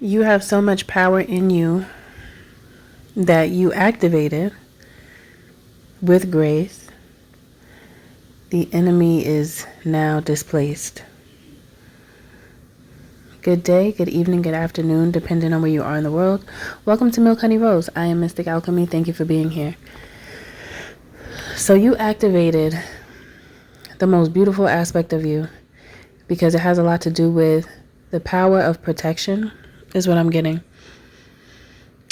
You have so much power in you that you activated with grace. The enemy is now displaced. Good day, good evening, good afternoon, depending on where you are in the world. Welcome to Milk Honey Rose. I am Mystic Alchemy. Thank you for being here. So you activated the most beautiful aspect of you because it has a lot to do with the power of protection is what I'm getting.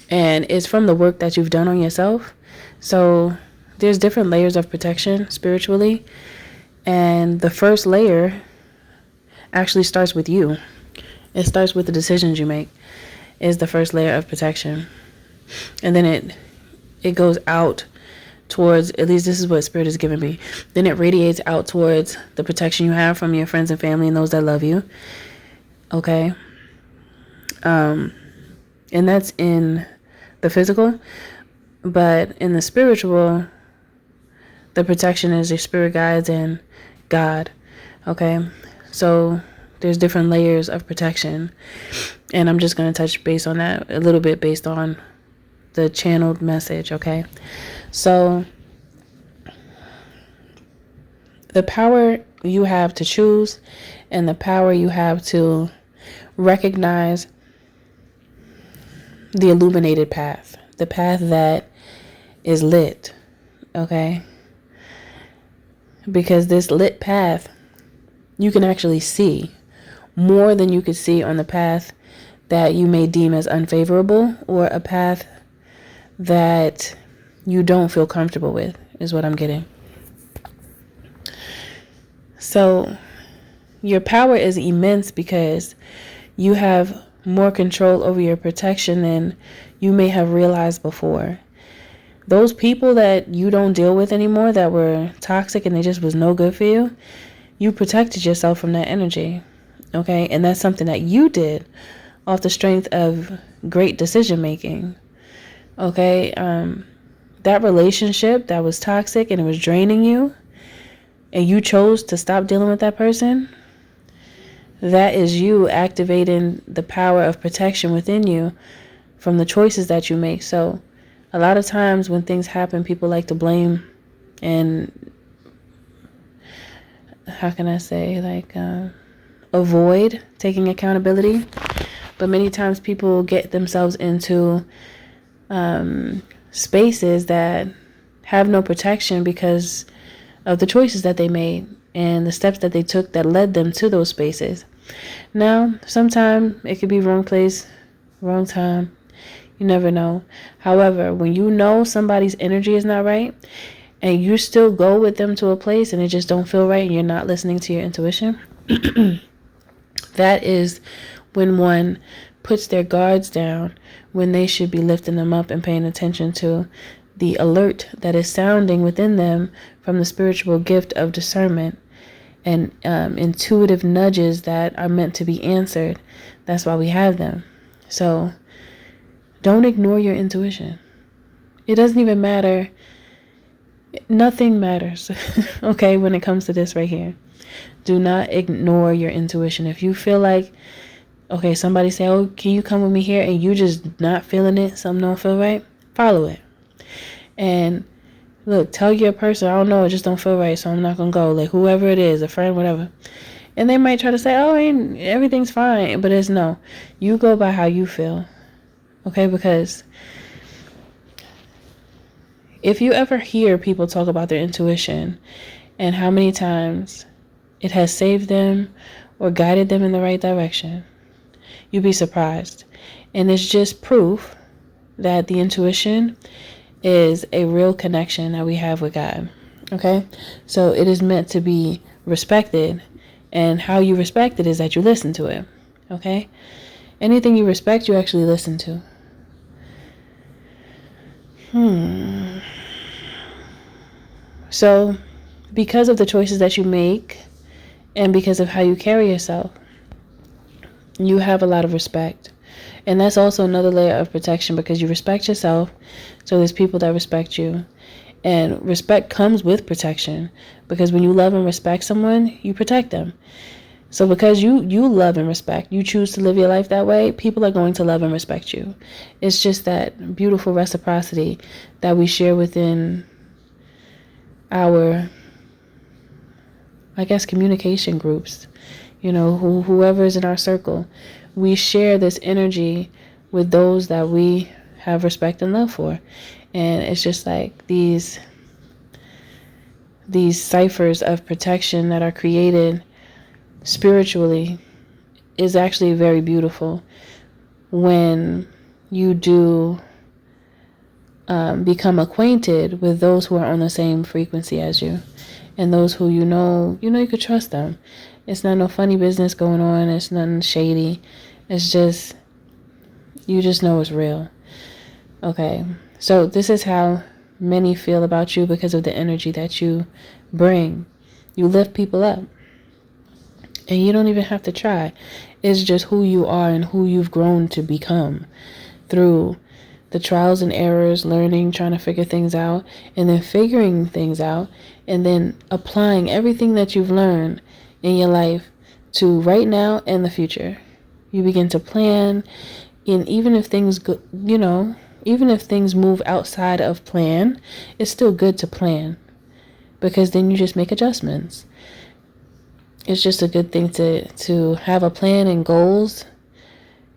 And it's from the work that you've done on yourself. So there's different layers of protection spiritually. And the first layer actually starts with you. It starts with the decisions you make is the first layer of protection. And then it goes out towards, at least this is what Spirit has given me. Then it radiates out towards the protection you have from your friends and family and those that love you. Okay. And that's in the physical. But in the spiritual, the protection is your spirit guides and God. Okay. So there's different layers of protection. And I'm just going to touch base on that a little bit based on the channeled message. Okay. So the power you have to choose and the power you have to recognize the illuminated path, the path that is lit. Okay. Because this lit path, you can actually see more than you could see on the path that you may deem as unfavorable or a path that you don't feel comfortable with, is what I'm getting. So your power is immense because you have more control over your protection than you may have realized before. Those people that you don't deal with anymore that were toxic and they just was no good for you, you protected yourself from that energy. Okay. And that's something that you did off the strength of great decision making. Okay. That relationship that was toxic and it was draining you and you chose to stop dealing with that person, that is you activating the power of protection within you from the choices that you make. So a lot of times when things happen, people like to blame and how can I say, like, avoid taking accountability. But many times people get themselves into spaces that have no protection because of the choices that they made and the steps that they took that led them to those spaces. Now, sometimes it could be wrong place, wrong time. You never know. However, when you know somebody's energy is not right and you still go with them to a place and it just don't feel right and you're not listening to your intuition, that is when one puts their guards down when they should be lifting them up and paying attention to the alert that is sounding within them from the spiritual gift of discernment and intuitive nudges that are meant to be answered. That's why we have them. So don't ignore your intuition. It doesn't even matter. Nothing matters. Okay, when it comes to this right here. Do not ignore your intuition. If you feel like, okay, somebody say, oh, can you come with me here? And you just not feeling it, something don't feel right, follow it. And look, tell your person, I don't know, it just don't feel right, so I'm not going to go. Like whoever it is, a friend, whatever. And they might try to say, oh, everything's fine. But it's no. You go by how you feel. Okay, because if you ever hear people talk about their intuition and how many times it has saved them or guided them in the right direction, you'd be surprised. And it's just proof that the intuition is a real connection that we have with God. Okay? So it is meant to be respected. And how you respect it is that you listen to it. Okay? Anything you respect, you actually listen to. So, because of the choices that you make and because of how you carry yourself, you have a lot of respect. And that's also another layer of protection because you respect yourself. So there's people that respect you. And respect comes with protection because when you love and respect someone, you protect them. So because you love and respect, you choose to live your life that way, people are going to love and respect you. It's just that beautiful reciprocity that we share within our, I guess, communication groups. You know, whoever is in our circle, we share this energy with those that we have respect and love for. And it's just like these ciphers of protection that are created spiritually is actually very beautiful when you do become acquainted with those who are on the same frequency as you, and those who you know you could trust them. It's not no funny business going on. It's nothing shady. It's just, you just know it's real. Okay, so this is how many feel about you because of the energy that you bring. You lift people up. And you don't even have to try. It's just who you are and who you've grown to become through the trials and errors, learning, trying to figure things out, and then figuring things out, and then applying everything that you've learned in your life to right now and the future. You begin to plan, and even if things go, even if things move outside of plan, it's still good to plan, because then you just make adjustments. It's just a good thing to have a plan and goals,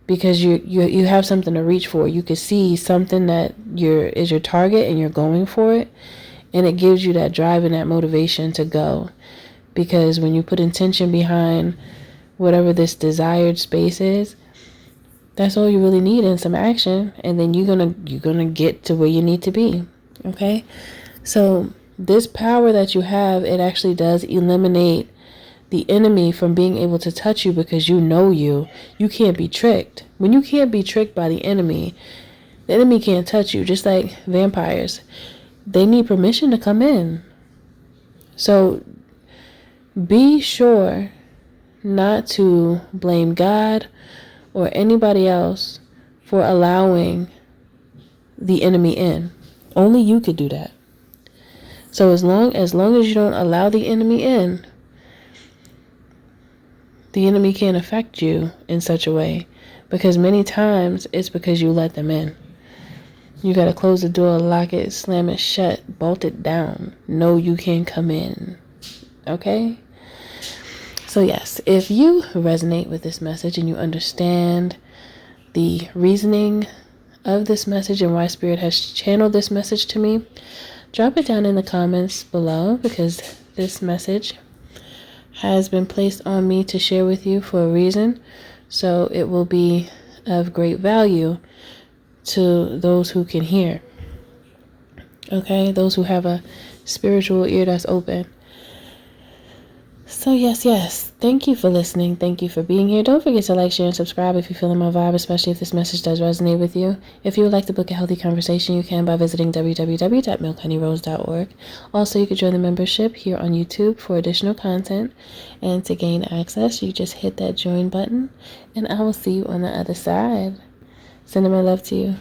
because you have something to reach for. You can see something that is your target and you're going for it, and it gives you that drive and that motivation to go. Because when you put intention behind whatever this desired space is, that's all you really need, in some action, and then you're gonna get to where you need to be. Okay, so this power that you have, it actually does eliminate the enemy from being able to touch you, because you can't be tricked. When you can't be tricked by the enemy can't touch you. Just like vampires, they need permission to come in. So be sure not to blame God or anybody else for allowing the enemy in. Only you could do that. So as long as you don't allow the enemy in, the enemy can't affect you in such a way, because many times it's because you let them in. You got to close the door, lock it, slam it shut, bolt it down. No, you can't come in. Okay? So yes, if you resonate with this message and you understand the reasoning of this message and why Spirit has channeled this message to me, drop it down in the comments below, because this message has been placed on me to share with you for a reason. So it will be of great value to those who can hear. Okay, those who have a spiritual ear that's open. So yes, thank you for listening. Thank you for being here. Don't forget to like, share, and subscribe if you're feeling my vibe, especially if this message does resonate with you. If you would like to book a healthy conversation, you can by visiting www.milkhoneyRose.org. Also, you can join the membership here on YouTube for additional content. And to gain access, you just hit that join button. And I will see you on the other side. Sending my love to you.